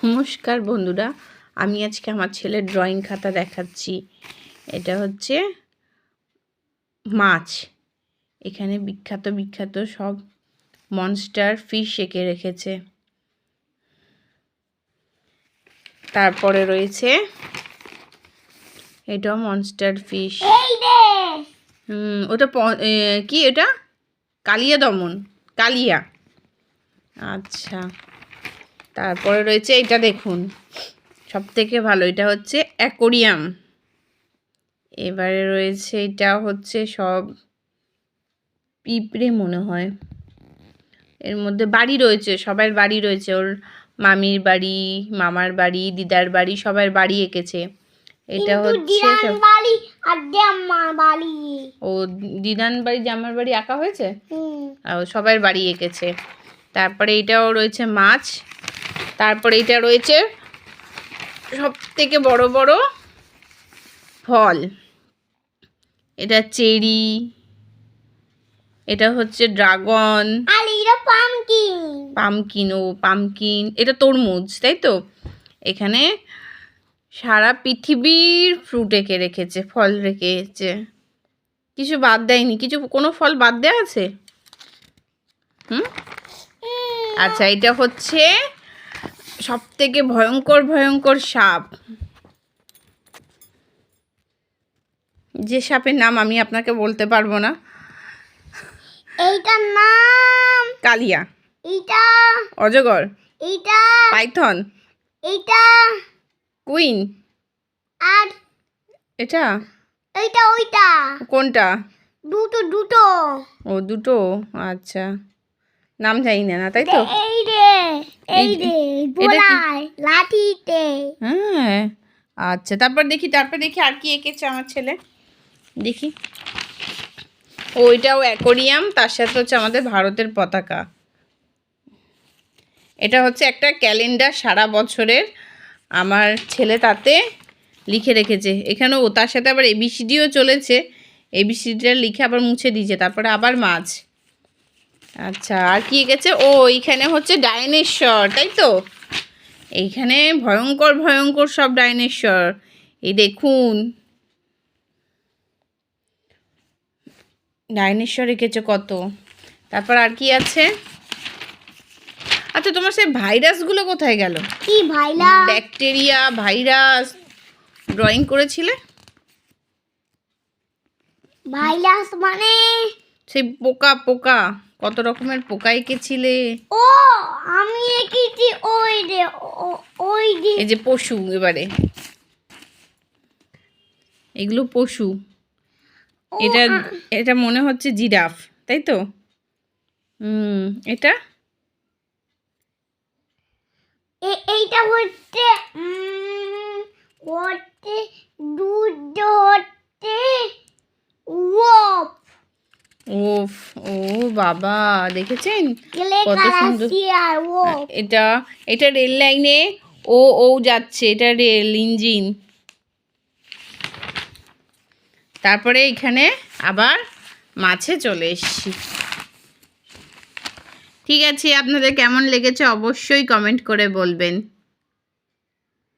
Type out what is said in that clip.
নমস্কার বন্ধুরা, আমি আজকে আমার ছেলের ড্রয়িং খাতা দেখাচ্ছি। এটা হচ্ছে মাছ। এখানে বিখ্যাত বিখ্যাত সব মনস্টার ফিশ এঁকে রেখেছে। তারপরে রয়েছে এটাও মনস্টার ফিশ। ওটা কি এটা? কালিয়া দমন, কালিয়া। আচ্ছা, তারপরে রয়েছে এটা, দেখুন সব থেকে ভালো, এটা হচ্ছে অ্যাকোরিয়াম। এবারে রয়েছে এটা হচ্ছে সব পিঁপড়ে মনে হয়। এর মধ্যে বাড়ি রয়েছে, সবার বাড়ি রয়েছে, ওর মামির বাড়ি, মামার বাড়ি, দিদার বাড়ি, সবার বাড়ি এঁকেছে। এটা হচ্ছে ও দিদান বাড়ি, জামার বাড়ি আঁকা হয়েছে, সবার বাড়ি এঁকেছে। তারপরে এটাও রয়েছে মাছ। তারপরে এটা রয়েছে সব থেকে বড় বড় ফল। এটা চেরি, এটা হচ্ছে ড্রাগন, পামকিন, এটা তরমুজ, তাই তো? এখানে সারা পৃথিবীর ফ্রুট এঁকে রেখেছে, ফল রেখেছে, কিছু বাদ দেয়নি। কোনো ফল বাদ দেওয়া আছে? আচ্ছা, এটা হচ্ছে সব থেকে ভয়ঙ্কর ভয়ঙ্কর সাপ। যে সাপের নাম আমি আপনাকে বলতে পারবো না। এইটার নাম কালিয়া, এইটা অজগর, এইটা পাইথন, এইটা কুইন, আর এটা এইটা ওইটা কোনটা? দুটো। ও দুটো, আচ্ছা, নাম জানি না, তাই তো? এই রে বলাই লাঠিতে। হ্যাঁ, আচ্ছা, তারপর দেখি আর কি এঁকেছে আমার ছেলে, দেখি। ওইটাও অ্যাকোরিয়াম, তার সাথে হচ্ছে আমাদের ভারতের পতাকা। এটা হচ্ছে একটা ক্যালেন্ডার সারা বছরের, আমার ছেলে তাতে লিখে রেখেছে। এখানেও তার সাথে আবার এবিসিডিও চলেছে, এবিসিডিটা লিখে আবার মুছে দিয়েছে। তারপরে আবার মাছ। আচ্ছা, আর কি এঁকেছে? ও এইখানে হচ্ছে ডাইনোসর, তাই তো? এইখানে ভয়ঙ্কর ভয়ঙ্কর সব ডাইনোসর, এই দেখুন ডাইনোসর এঁকেছে কত। তারপর আর কি আছে? আচ্ছা, তোমার সেই ভাইরাসগুলো কোথায় গেল? কি ভাইরাস? ব্যাকটেরিয়া, ভাইরাস ড্রয়িং করেছিলে। ভাইরাস মানে সেই পোকা কত রকমের পোকা এঁকেছিলে। ও আমি এঁকেছি ওই যে এই যে পশু, এবারে এগুলো পশু। এটা মনে হচ্ছে জিরাফ, তাই তো? এটা এইটা হচ্ছে দুধ হচ্ছে ওফ, ও বাবা, দেখেছেন কত সুন্দর। এটা রেল লাইনে ও যাচ্ছে, এটা রেল ইঞ্জিন। তারপরে এখানে আবার মাছে চলে এসেছি। ঠিক আছে, আপনাদের কেমন লেগেছে অবশ্যই কমেন্ট করে বলবেন।